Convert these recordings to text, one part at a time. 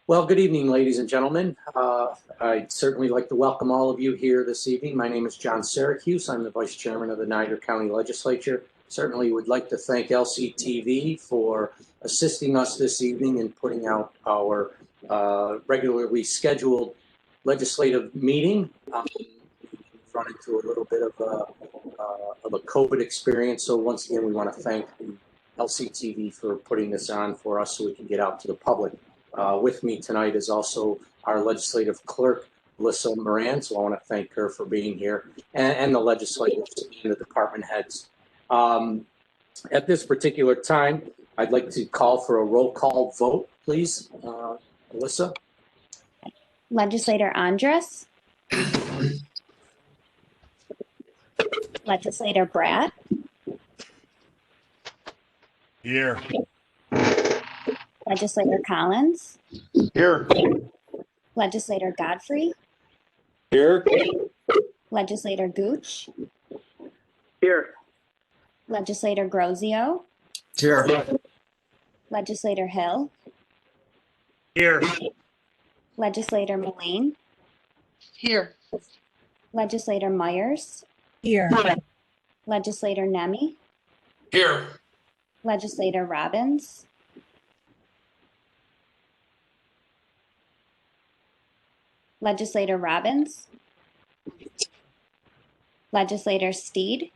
Well, good evening, ladies and gentlemen. I'd certainly like to welcome all of you here this evening. My name is John Syracuse. I'm the Vice Chairman of the Niagara County Legislature. Certainly would like to thank LCTV for assisting us this evening in putting out our regularly scheduled legislative meeting. We've run into a little bit of a COVID experience, so once again, we want to thank the LCTV for putting this on for us so we can get out to the public. With me tonight is also our legislative clerk, Melissa Moran, so I want to thank her for being here, and the legislators and the department heads. At this particular time, I'd like to call for a roll call vote, please. Melissa? Legislator Andrus? Legislator Bratt? Here. Legislator Collins? Here. Legislator Godfrey? Here. Legislator Gooch? Here. Legislator Grozio? Here. Legislator Hill? Here. Legislator Mullane? Here. Legislator Myers? Here. Legislator Nemi? Here. Legislator Robbins? Legislator Robbins? Legislator Steed?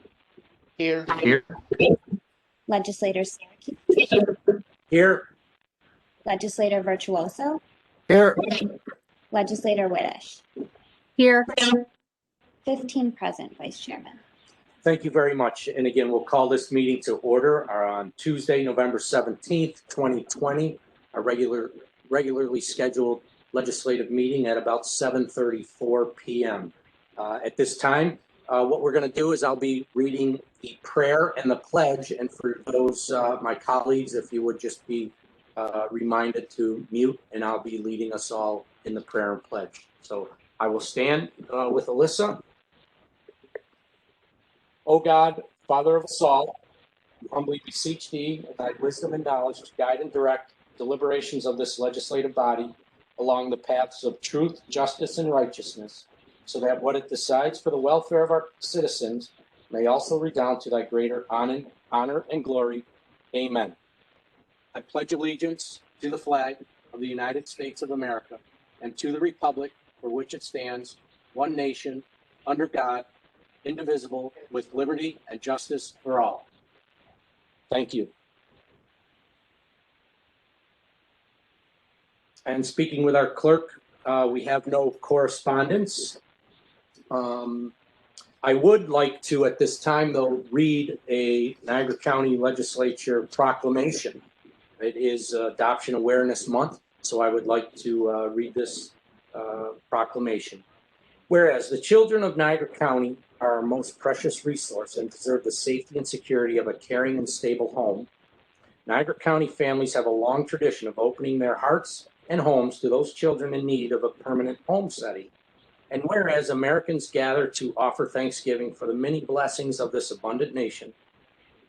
Here. Here. Legislator Syracuse? Here. Legislator Virtuoso? Here. Legislator Whittish? Here. 15 present, Vice Chairman. Thank you very much. And again, we'll call this meeting to order on Tuesday, November 17th, 2020, a regularly scheduled legislative meeting at about 7:34 p.m. At this time, what we're going to do is I'll be reading the prayer and the pledge. And for those, my colleagues, if you would just be reminded to mute, and I'll be leading us all in the prayer and pledge. So I will stand with Alyssa. O God, Father of us all, we humbly beseech thee in thy wisdom and knowledge to guide and direct deliberations of this legislative body along the paths of truth, justice, and righteousness, so that what it decides for the welfare of our citizens may also redound to thy greater honor and glory. Amen. I pledge allegiance to the flag of the United States of America and to the republic for which it stands, one nation, under God, indivisible, with liberty and justice for all. Thank you. And speaking with our clerk, we have no correspondence. I would like to, at this time, though, read a Niagara County Legislature proclamation. It is Adoption Awareness Month, so I would like to read this proclamation. Whereas the children of Niagara County are our most precious resource and deserve the safety and security of a caring and stable home, Niagara County families have a long tradition of opening their hearts and homes to those children in need of a permanent home setting. And whereas Americans gather to offer thanksgiving for the many blessings of this abundant nation,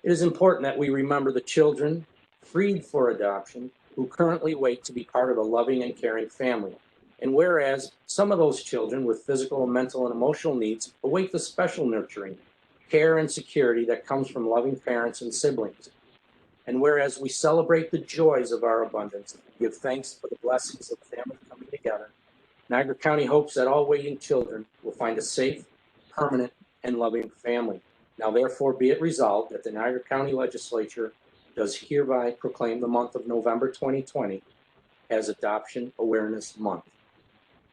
it is important that we remember the children freed for adoption who currently wait to be part of a loving and caring family. And whereas some of those children with physical, mental, and emotional needs await the special nurturing, care, and security that comes from loving parents and siblings. And whereas we celebrate the joys of our abundance, give thanks for the blessings of family coming together, Niagara County hopes that all waiting children will find a safe, permanent, and loving family. Now, therefore, be it resolved that the Niagara County Legislature does hereby proclaim the month of November 2020 as Adoption Awareness Month,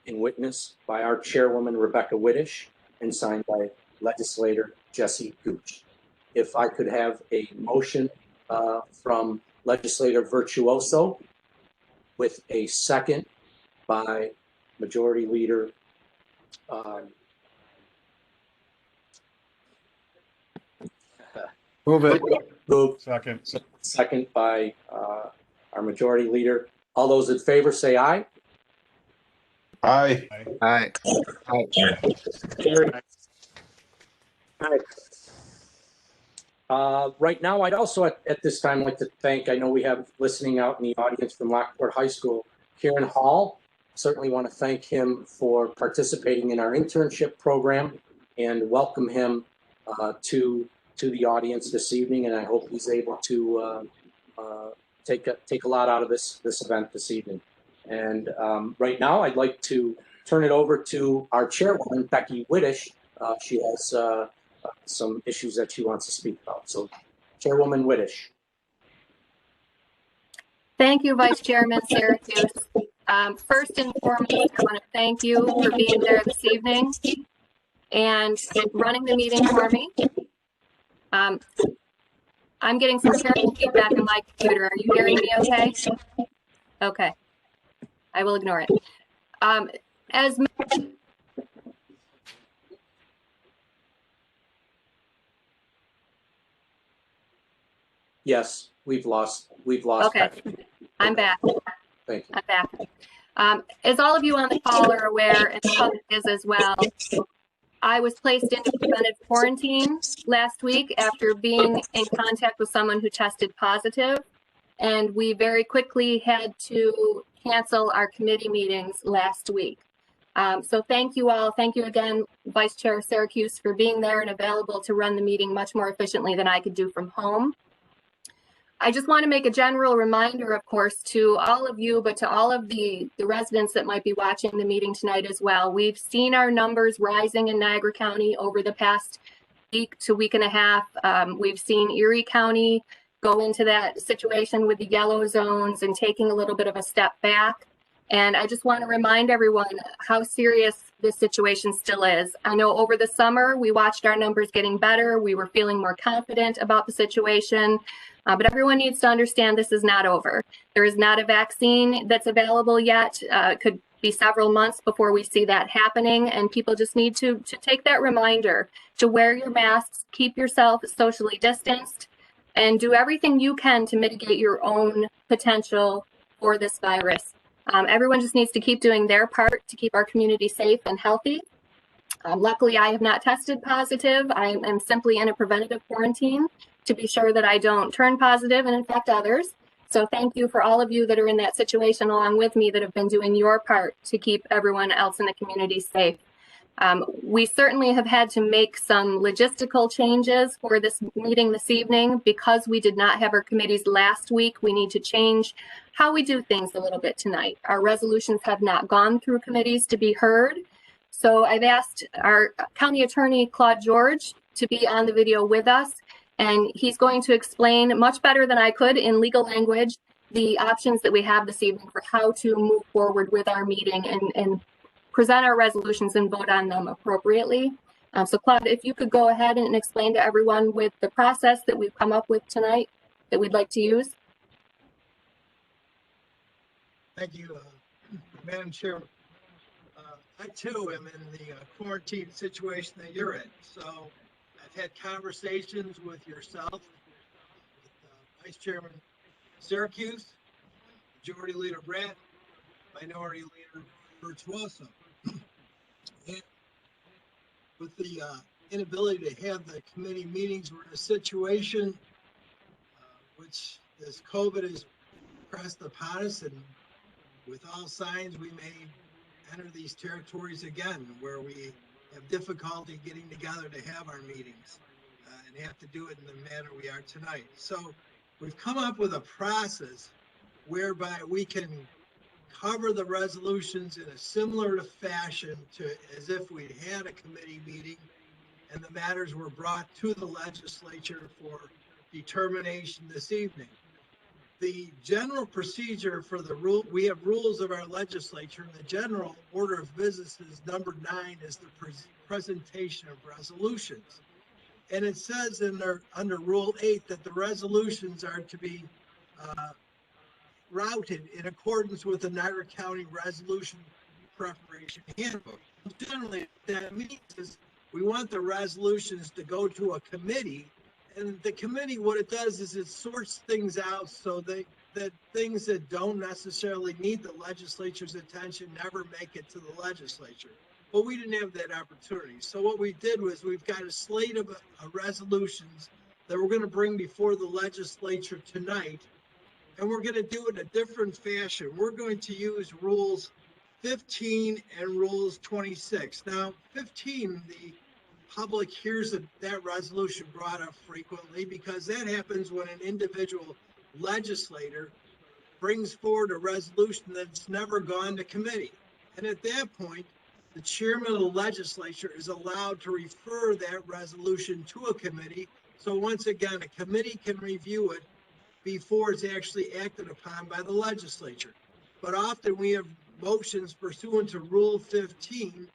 in witness by our chairwoman, Rebecca Whittish, and signed by legislator Jesse Gooch. If I could have a motion from legislator Virtuoso with a second by Majority Leader Move it. Move. Second. Second by our Majority Leader. All those in favor say aye. Aye. Aye. Aye. Right now, I'd also at this time like to thank, I know we have listening out in the audience from Lockport High School, Kieran Hall, certainly want to thank him for participating in our internship program and welcome him to the audience this evening. And I hope he's able to take a lot out of this event this evening. And right now, I'd like to turn it over to our chairwoman, Becky Whittish. She has some issues that she wants to speak about. So, Chairwoman Whittish. Thank you, Vice Chairman Syracuse. First and foremost, I want to thank you for being there this evening and running the meeting for me. I'm getting some terrible feedback on my computer. Are you hearing me okay? Okay. I will ignore it. Yes, we've lost. Okay, Becky. I'm back. Thank you. I'm back. As all of you on the call are aware, and the public is as well, I was placed into preventive quarantine last week after being in contact with someone who tested positive, and we very quickly had to cancel our committee meetings last week. So thank you all. Thank you again, Vice Chair Syracuse, for being there and available to run the meeting much more efficiently than I could do from home. I just want to make a general reminder, of course, to all of you, but to all of the residents that might be watching the meeting tonight as well. We've seen our numbers rising in Niagara County over the past week to week and a half. We've seen Erie County go into that situation with the yellow zones and taking a little bit of a step back. And I just want to remind everyone how serious this situation still is. I know over the summer, we watched our numbers getting better. We were feeling more confident about the situation. But everyone needs to understand this is not over. There is not a vaccine that's available yet. It could be several months before we see that happening. And people just need to take that reminder to wear your masks, keep yourself socially distanced, and do everything you can to mitigate your own potential for this virus. Everyone just needs to keep doing their part to keep our community safe and healthy. Luckily, I have not tested positive. I am simply in a preventative quarantine to be sure that I don't turn positive and infect others. So thank you for all of you that are in that situation along with me that have been doing your part to keep everyone else in the community safe. We certainly have had to make some logistical changes for this meeting this evening because we did not have our committees last week. We need to change how we do things a little bit tonight. Our resolutions have not gone through committees to be heard. So I've asked our County Attorney, Claude George, to be on the video with us. And he's going to explain much better than I could in legal language the options that we have this evening for how to move forward with our meeting and present our resolutions and vote on them appropriately. So Claude, if you could go ahead and explain to everyone with the process that we've come up with tonight that we'd like to use. Thank you, Madam Chair. I too am in the quarantine situation that you're in. So I've had conversations with yourself, with Vice Chairman Syracuse, Majority Leader Brett, Minority Leader Virtuoso. And with the inability to have the committee meetings, we're in a situation which this COVID has pressed upon us, and with all signs we may enter these territories again where we have difficulty getting together to have our meetings and have to do it in the manner we are tonight. So we've come up with a process whereby we can cover the resolutions in a similar fashion to as if we'd had a committee meeting and the matters were brought to the legislature for determination this evening. The general procedure for the rule, we have rules of our legislature, and the general order of business is number 9 is the presentation of resolutions. And it says in there under Rule 8 that the resolutions are to be routed in accordance with the Niagara County Resolution Preparation Handbook. Generally, what that means is we want the resolutions to go to a committee, and the committee, what it does is it sorts things out so that things that don't necessarily need the legislature's attention never make it to the legislature. But we didn't have that opportunity. So what we did was we've got a slate of resolutions that we're going to bring before the legislature tonight. and we're going to do it in a different fashion. We're going to use rules 15 and rules 26. Now, 15, the public hears that resolution brought up frequently because that happens when an individual legislator brings forward a resolution that's never gone to committee. And at that point, the chairman of the legislature is allowed to refer that resolution to a committee. So once again, a committee can review it before it's actually acted upon by the legislature. But often we have motions pursuant to Rule 15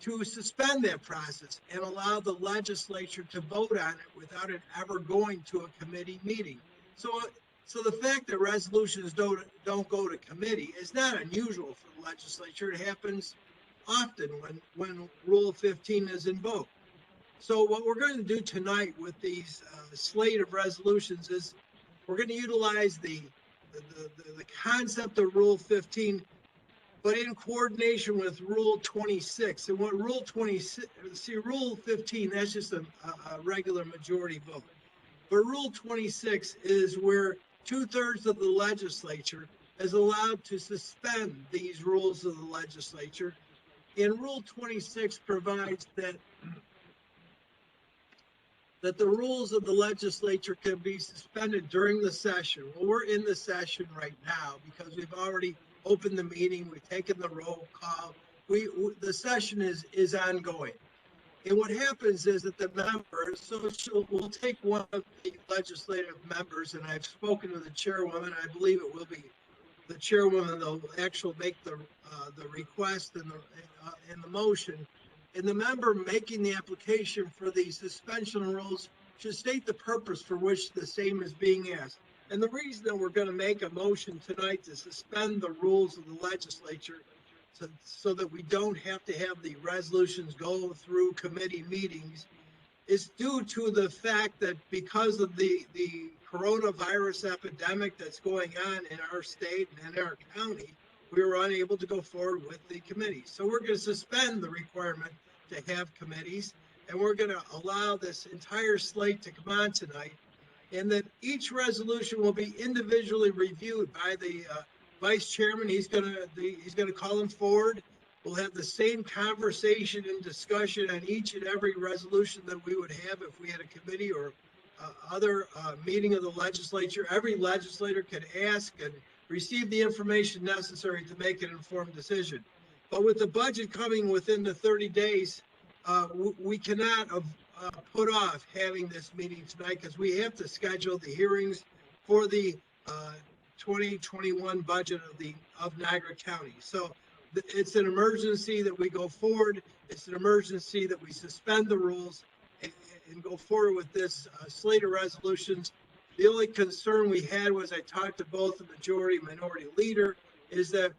to suspend that process and allow the legislature to vote on it without it ever going to a committee meeting. So the fact that resolutions don't go to committee is not unusual for the legislature. It happens often when Rule 15 is invoked. So what we're going to do tonight with these slate of resolutions is we're going to utilize the concept of Rule 15, but in coordination with Rule 26. And what Rule 26, see, Rule 15, that's just a regular majority vote. But Rule 26 is where 2/3 of the legislature is allowed to suspend these rules of the legislature. And Rule 26 provides that the rules of the legislature can be suspended during the session. Well, we're in the session right now because we've already opened the meeting, we've taken the roll call. The session is ongoing. And what happens is that the members, we'll take one of the legislative members, and I've spoken to the chairwoman. I believe it will be the chairwoman that will actually make the request and the motion. And the member making the application for the suspension rules should state the purpose for which the same is being asked. And the reason that we're going to make a motion tonight to suspend the rules of the legislature so that we don't have to have the resolutions go through committee meetings is due to the fact that because of the coronavirus epidemic that's going on in our state and in our county, we were unable to go forward with the committee. So we're going to suspend the requirement to have committees, and we're going to allow this entire slate to come on tonight, and that each resolution will be individually reviewed by the vice chairman. He's going to call them forward. We'll have the same conversation and discussion on each and every resolution that we would have if we had a committee or other meeting of the legislature. Every legislator can ask and receive the information necessary to make an informed decision. But with the budget coming within the 30 days, we cannot put off having this meeting tonight because we have to schedule the hearings for the 2021 budget of Niagara County. So it's an emergency that we go forward. It's an emergency that we suspend the rules and go forward with this slate of resolutions. The only concern we had was I talked to both the majority and minority leader is that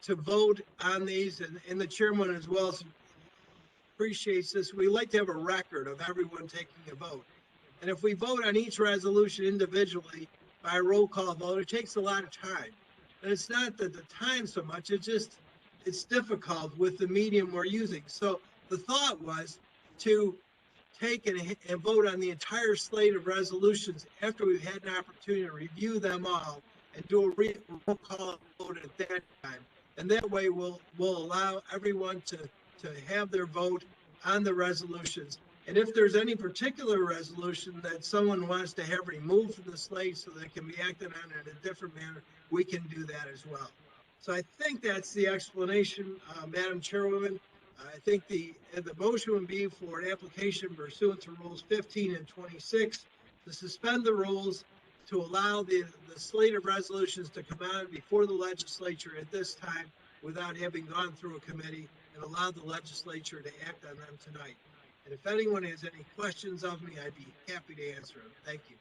to vote on these, and the chairman as well appreciates this, we like to have a record of everyone taking a vote. And if we vote on each resolution individually by a roll call vote, it takes a lot of time. And it's not that the time so much, it's difficult with the medium we're using. So the thought was to take and vote on the entire slate of resolutions after we've had an opportunity to review them all and do a roll call vote at that time. And that way we'll allow everyone to have their vote on the resolutions. And if there's any particular resolution that someone wants to have removed from the slate so that it can be acted on in a different manner, we can do that as well. So I think that's the explanation, Madam Chairwoman. I think the motion would be for an application pursuant to Rules 15 and 26 to suspend the rules to allow the slate of resolutions to come out before the legislature at this time without having gone through a committee, and allow the legislature to act on them tonight. And if anyone has any questions of me, I'd be happy to answer them. Thank you.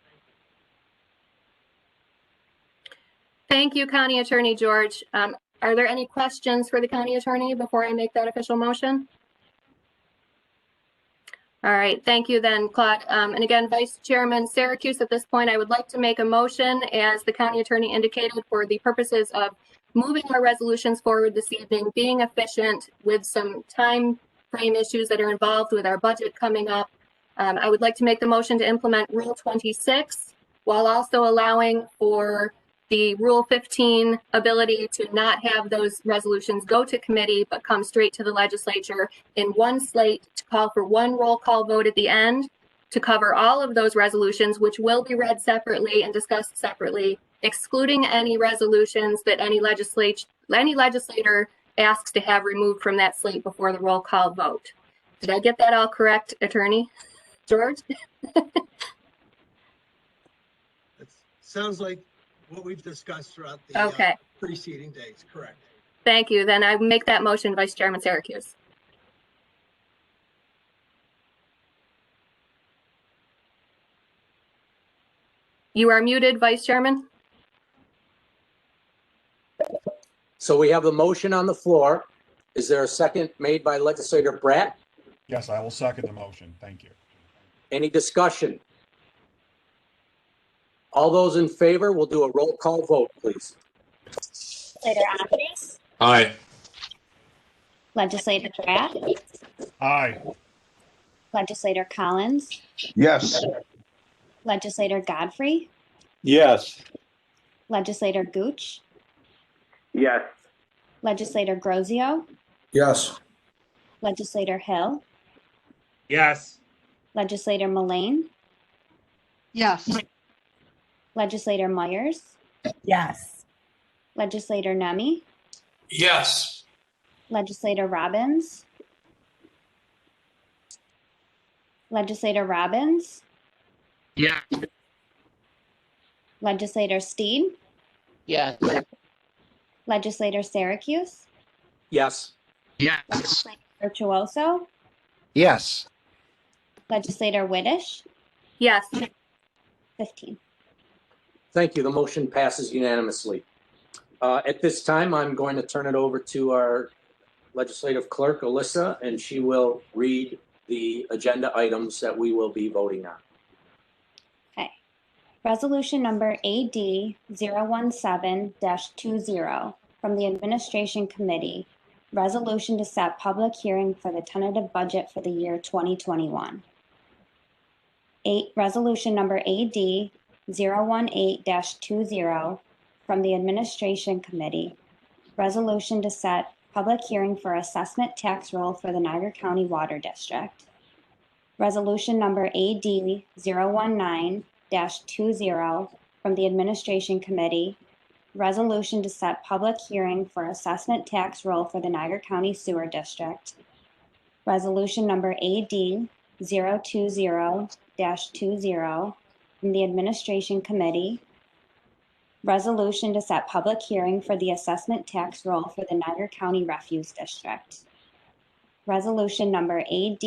Thank you, County Attorney George. Are there any questions for the County Attorney before I make that official motion? All right, thank you then, Claude. And again, Vice Chairman Syracuse, at this point, I would like to make a motion, as the County Attorney indicated, for the purposes of moving our resolutions forward this evening, being efficient with some time frame issues that are involved with our budget coming up. I would like to make the motion to implement Rule 26 while also allowing for the Rule 15 ability to not have those resolutions go to committee, but come straight to the legislature in one slate, to call for one roll call vote at the end to cover all of those resolutions, which will be read separately and discussed separately, excluding any resolutions that any legislator asks to have removed from that slate before the roll call vote. Did I get that all correct, Attorney George? It sounds like what we've discussed throughout the Okay. preceding days, correct? Thank you. Then I make that motion, Vice Chairman Syracuse. You are muted, Vice Chairman. So we have a motion on the floor. Is there a second made by Legislator Bratt? Yes, I will second the motion. Thank you. Any discussion? All those in favor, we'll do a roll call vote, please. Legislator Andres, Aye. Legislator Bratt, Aye. Legislator Collins, Yes. Legislator Godfrey, Yes. Legislator Gooch, Yes. Legislator Grozio, Yes. Legislator Hill, Yes. Legislator Mullane, Yes. Legislator Myers, Yes. Legislator Nemi, Yes. Legislator Robbins, Legislator Robbins, Yes. Legislator Steed, Yes. Legislator Syracuse, Yes. Yes. Legislator Virtuoso, Yes. Legislator Whitish, Yes. 15. Thank you. The motion passes unanimously. At this time, I'm going to turn it over to our legislative clerk, Alyssa, and she will read the agenda items that we will be voting on. Okay. Resolution number AD 017-20 from the Administration Committee. Resolution to set public hearing for the tentative budget for the year 2021. Resolution number AD 018-20 from the Administration Committee. Resolution to set public hearing for assessment tax roll for the Niagara County Water District. Resolution number AD 019-20 from the Administration Committee. Resolution to set public hearing for assessment tax roll for the Niagara County Sewer District. Resolution number AD 020-20 from the Administration Committee. Resolution to set public hearing for the assessment tax roll for the Niagara County Refuse District. Resolution number AD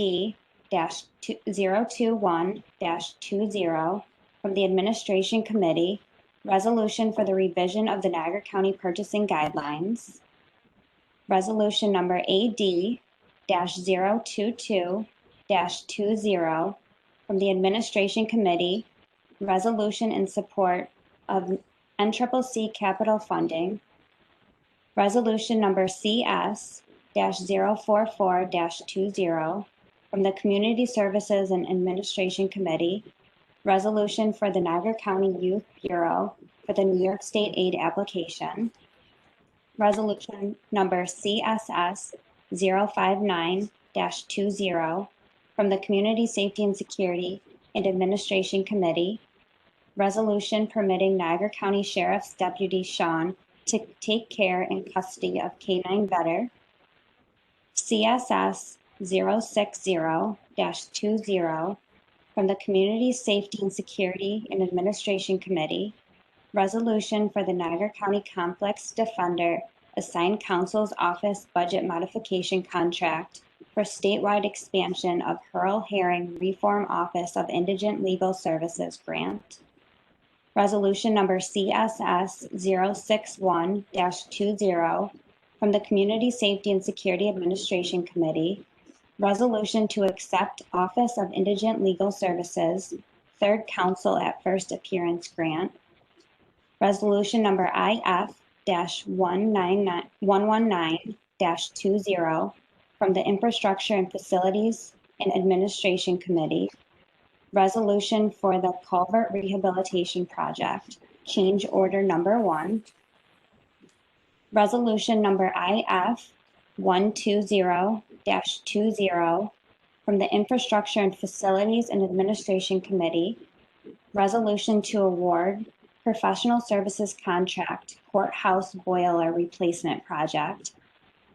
021-20 from the Administration Committee. Resolution for the revision of the Niagara County Purchasing Guidelines. Resolution number AD 022-20 from the Administration Committee. Resolution in support of NCCC capital funding. Resolution number CS-044-20 from the Community Services and Administration Committee. Resolution for the Niagara County Youth Bureau for the New York State aid application. Resolution number CSS-059-20 from the Community Safety and Security and Administration Committee. Resolution permitting Niagara County Sheriff's Deputy Sean to take care and custody of K-9 Better. CSS-060-20 from the Community Safety and Security and Administration Committee. Resolution for the Niagara County Complex Defender Assigned Counsel's Office Budget Modification Contract for statewide expansion of Hurl Herring Reform Office of Indigent Legal Services Grant. Resolution number CSS-061-20 from the Community Safety and Security Administration Committee. Resolution to accept Office of Indigent Legal Services Third Counsel at First Appearance Grant. Resolution number IF-119-20 from the Infrastructure and Facilities and Administration Committee. Resolution for the Culvert Rehabilitation Project. change order number 1. Resolution number IF 120-20 from the Infrastructure and Facilities and Administration Committee. Resolution to award professional services contract courthouse boiler replacement project.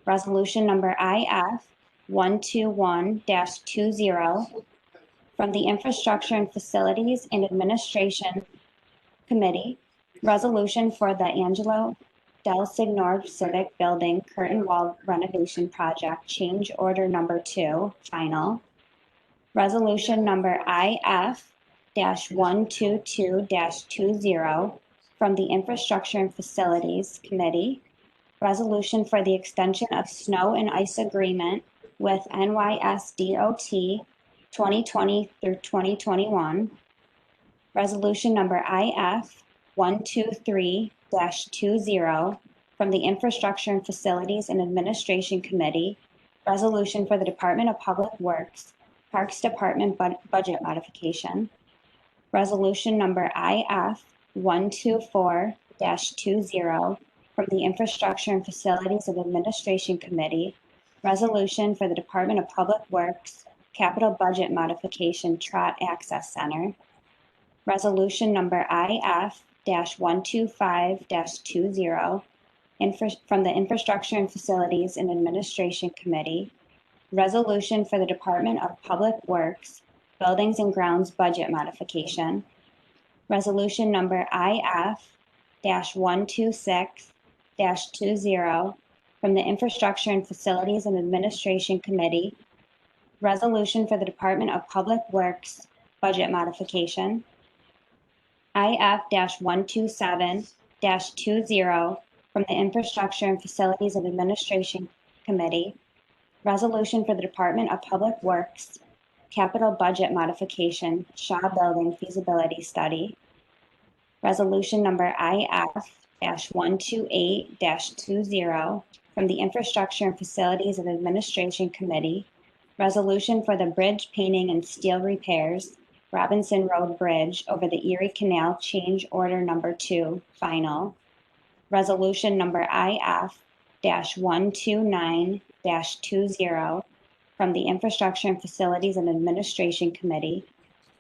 Resolution number IF 121-20 from the Infrastructure and Facilities and Administration Committee. Resolution for the Angelo Del Signor Civic Building Curtain Wall Renovation Project, change order number 2, final. Resolution number IF-122-20 from the Infrastructure and Facilities Committee. Resolution for the extension of snow and ice agreement with NYSDOT 2020 through 2021. Resolution number IF 123-20 from the Infrastructure and Facilities and Administration Committee. Resolution for the Department of Public Works, Parks Department budget modification. Resolution number IF 124-20 from the Infrastructure and Facilities and Administration Committee. Resolution for the Department of Public Works, Capital Budget Modification, Trot Access Center. Resolution number IF-125-20 from the Infrastructure and Facilities and Administration Committee. Resolution for the Department of Public Works, Buildings and Grounds Budget Modification. Resolution number IF-126-20 from the Infrastructure and Facilities and Administration Committee. Resolution for the Department of Public Works, Budget Modification. IF-127-20 from the Infrastructure and Facilities and Administration Committee. Resolution for the Department of Public Works, Capital Budget Modification, Shaw Building Feasibility Study. Resolution number IF-128-20 from the Infrastructure and Facilities and Administration Committee. Resolution for the bridge painting and steel repairs, Robinson Road Bridge over the Erie Canal, change order number 2, final. Resolution number IF-129-20 from the Infrastructure and Facilities and Administration Committee.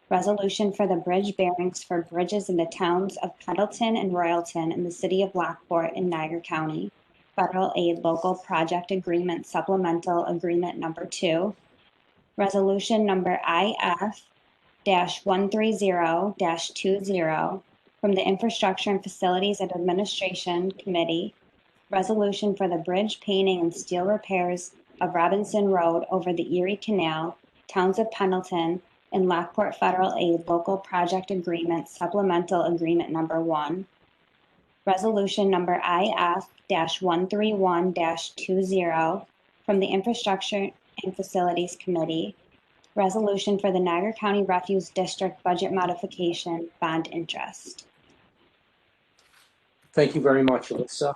Resolution for the bridge bearings for bridges in the towns of Pendleton and Royalton in the city of Lockport in Niagara County. Federal Aid Local Project Agreement Supplemental Agreement number 2. Resolution number IF-130-20 from the Infrastructure and Facilities and Administration Committee. Resolution for the bridge painting and steel repairs of Robinson Road over the Erie Canal, towns of Pendleton, and Lockport Federal Aid Local Project Agreement Supplemental Agreement number 1. Resolution number IF-131-20 from the Infrastructure and Facilities Committee. Resolution for the Niagara County Refuse District Budget Modification Bond Interest. Thank you very much, Alyssa.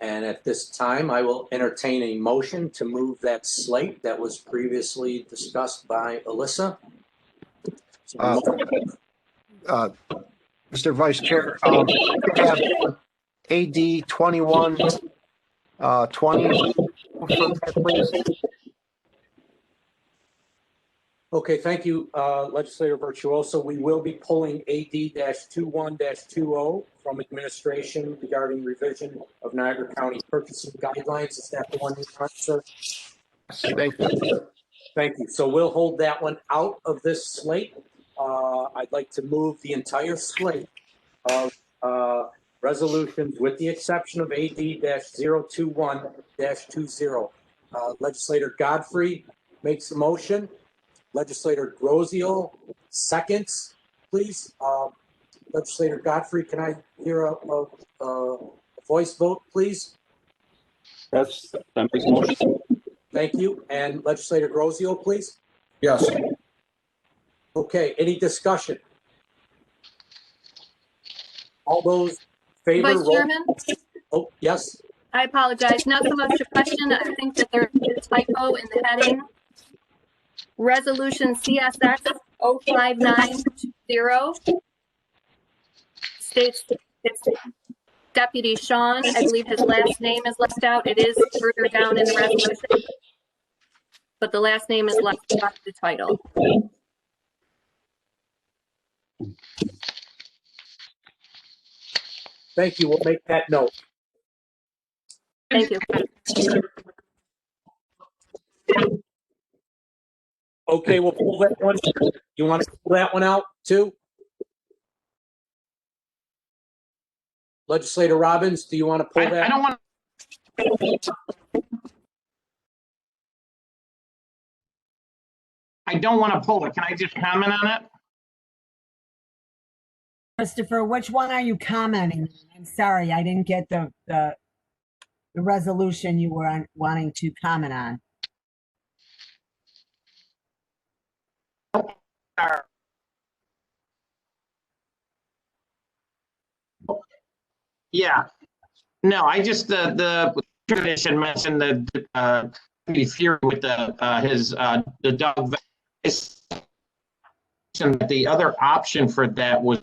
And at this time, I will entertain a motion to move that slate that was previously discussed by Alyssa. Mr. Vice Chair, we have AD 2120, please. Okay, thank you, Legislator Virtuoso. We will be pulling AD-21-20 from administration regarding revision of Niagara County purchasing guidelines. Is that the one you want, sir? Thank you. Thank you. So we'll hold that one out of this slate. I'd like to move the entire slate of resolutions with the exception of AD-021-20. Legislator Godfrey makes a motion. Legislator Grosio seconds, please. Legislator Godfrey, can I hear a voice vote, please? Yes, that makes a motion. Thank you. And Legislator Grosio, please. Yes. Okay, any discussion? All those in favor? Vice Chairman? Oh, yes. I apologize. Not so much a question. I think that there's a typo in the heading. Resolution CSX 05920. states it's Deputy Sean. I believe his last name is left out. It is further down in the resolution, but the last name is left out of the title. Thank you. We'll make that note. Thank you. Okay, we'll pull that one. You want to pull that one out too? Legislator Robbins, do you want to pull that? I don't want. I don't want to pull it. Can I just comment on it? Christopher, which one are you commenting on? I'm sorry, I didn't get the resolution you were wanting to comment on. Yeah. No, I just the tradition mentioned the fear with the dog. The other option for that was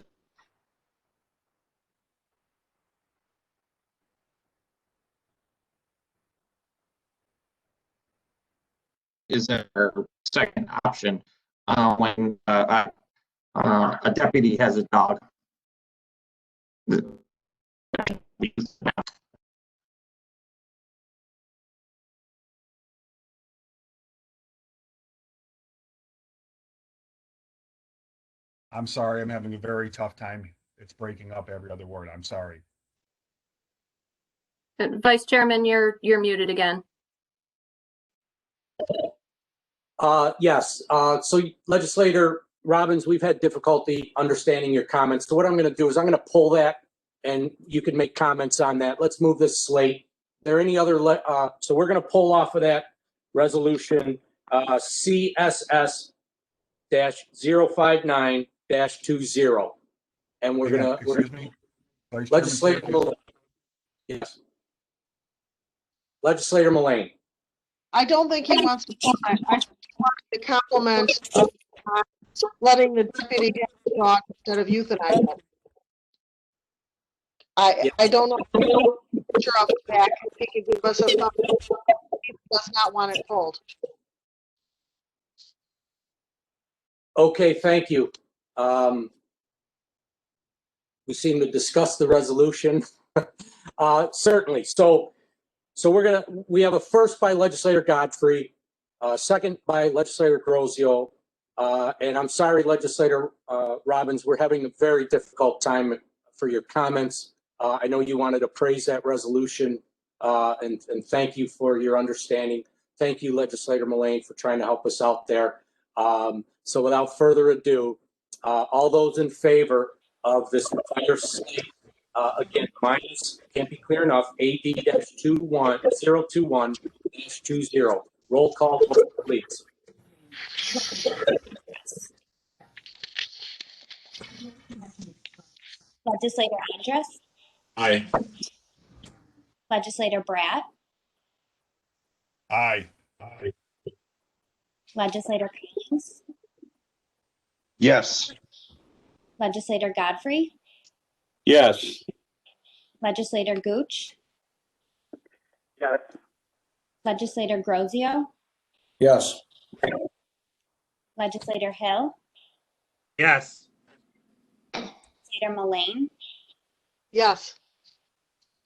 our second option when a deputy has a dog. I'm sorry, I'm having a very tough time. It's breaking up every other word. I'm sorry. Vice Chairman, you're muted again. Yes. So Legislator Robbins, we've had difficulty understanding your comments. So what I'm going to do is I'm going to pull that and you can make comments on that. Let's move this slate. Are there any other, so we're going to pull off of that resolution CSS-059-20. And we're going to, Excuse me. Vice Legislator Chairman, Mullane. Yes. Legislator Mullane. I don't think he wants to comment. I want to compliment letting the deputy have the dog instead of euthanizing it. I don't know the picture of the back if he could give us a thumb. He does not want it pulled. Okay, thank you. We seem to discuss the resolution. Certainly. So we have a first by Legislator Godfrey, second by Legislator Grosio, and I'm sorry, Legislator Robbins, we're having a very difficult time for your comments. I know you wanted to praise that resolution, and thank you for your understanding. Thank you, Legislator Mullane, for trying to help us out there. So without further ado, all those in favor of this entire slate, again, minus, can't be clear enough, AD-021-20. Roll call, please. Legislator Andrus, Aye. Legislator Bratt, Aye. Legislator Collins, Yes. Legislator Godfrey, Yes. Legislator Gooch, Yes. Legislator Grosio, Yes. Legislator Hill, Yes. Legislator Mullane, Yes.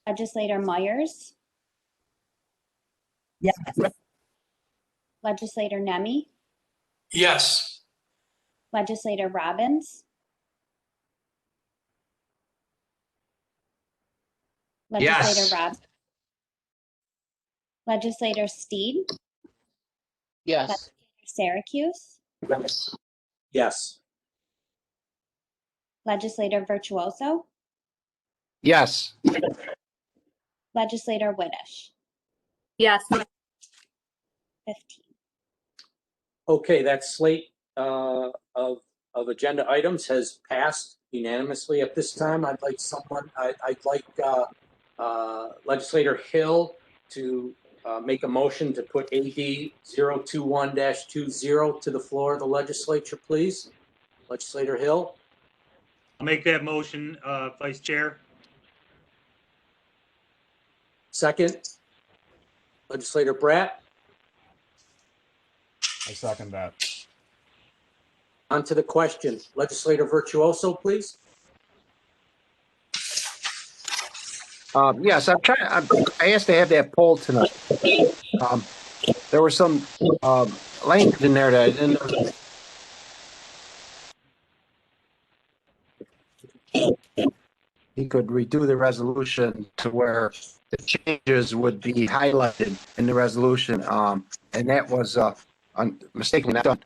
Legislator Myers, Yes. Legislator Nemi, Yes. Legislator Robbins, Legislator Yes. Robb, Legislator Steed, Yes. Legislator Syracuse, Yes. Legislator Virtuoso, Yes. Legislator Whitish. Yes. 15. Okay, that slate of agenda items has passed unanimously at this time. I'd like Legislator Hill to make a motion to put AD 021-20 to the floor of the legislature, please. Legislator Hill. I'll make that motion, Vice Chair. Second, Legislator Bratt. I second that. On to the question. Legislator Virtuoso, please. Yes, I asked to have that poll tonight. There was some language in there that I didn't. He could redo the resolution to where the changes would be highlighted in the resolution, and that was mistakenly not done.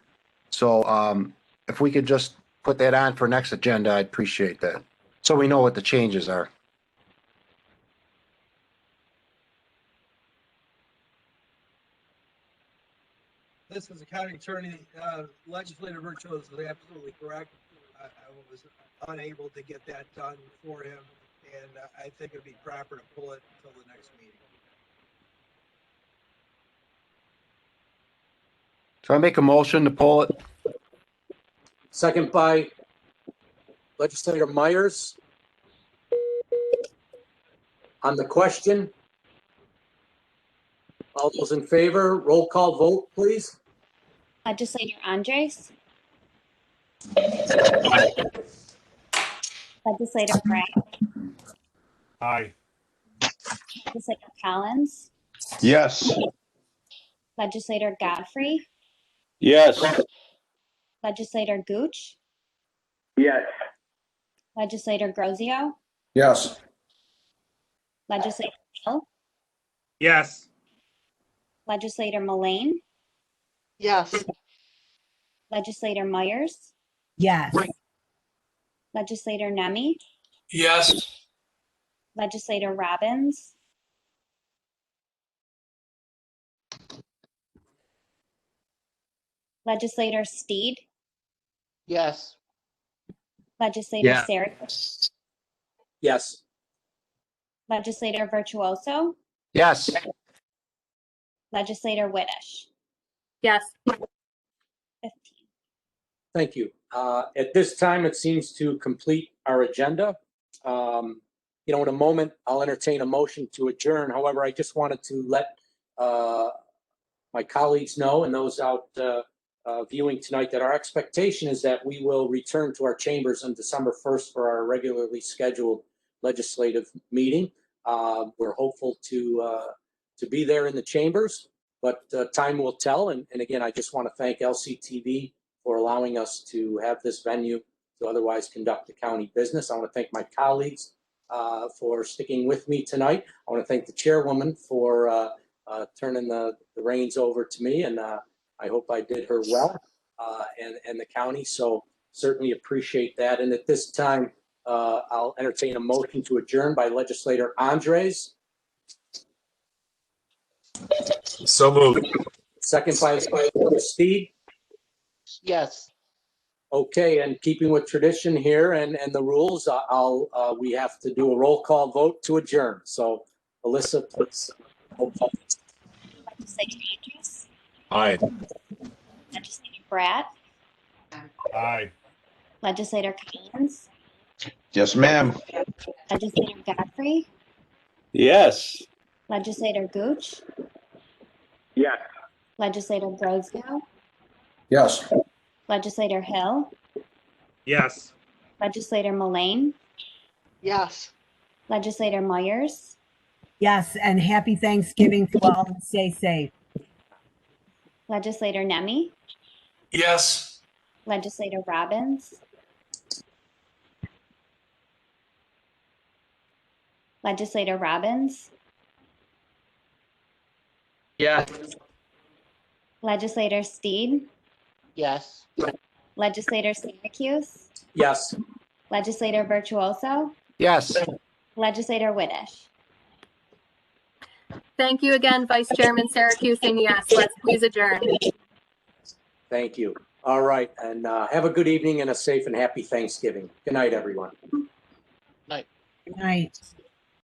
So if we could just put that on for next agenda, I'd appreciate that. So we know what the changes are. This is the county attorney, Legislator Virtuoso is absolutely correct. I was unable to get that done for him, and I think it'd be proper to pull it until the next meeting. So I make a motion to pull it. Second by Legislator Myers. On the question, all those in favor, roll call vote, please. Legislator Andres. Legislator Bratt. Aye. Legislator Collins. Yes. Legislator Godfrey. Yes. Legislator Gooch. Yes. Legislator Grozio. Yes. Legislator Hill. Yes. Legislator Mullane. Yes. Legislator Myers. Yes. Legislator Nemi. Yes. Legislator Robbins. Legislator Steed. Yes. Legislator Yeah. Syracuse. Yes. Legislator Virtuoso. Yes. Legislator Whitish. Yes. 15. Thank you. At this time, it seems to complete our agenda. In a moment, I'll entertain a motion to adjourn. However, I just wanted to let my colleagues know and those out viewing tonight that our expectation is that we will return to our chambers on December 1st for our regularly scheduled legislative meeting. We're hopeful to be there in the chambers, but time will tell. And again, I just want to thank LCTV for allowing us to have this venue to otherwise conduct the county business. I want to thank my colleagues for sticking with me tonight. I want to thank the chairwoman for turning the reins over to me, and I hope I did her well, and the county. So certainly appreciate that. And at this time, I'll entertain a motion to adjourn by Legislator Andres. So moved. Second by Legislator Steed. Yes. Okay, and keeping with tradition here and the rules, we have to do a roll call vote to adjourn. So, Alyssa, please. Legislator Andrews. Aye. Legislator Bratt. Aye. Legislator Collins. Yes, ma'am. Legislator Godfrey. Yes. Legislator Gooch. Yes. Legislator Grozio. Yes. Legislator Hill. Yes. Legislator Mullane. Yes. Legislator Myers. Yes, and happy Thanksgiving to all and stay safe. Legislator Nemi. Yes. Legislator Robbins. Legislator Robbins. Yeah. Legislator Steed. Yes. Legislator Syracuse. Yes. Legislator Virtuoso. Yes. Legislator Whitish. Thank you again, Vice Chairman Syracuse, and yes, let's please adjourn. Thank you. All right, and have a good evening and a safe and happy Thanksgiving. Good night, everyone. Good night.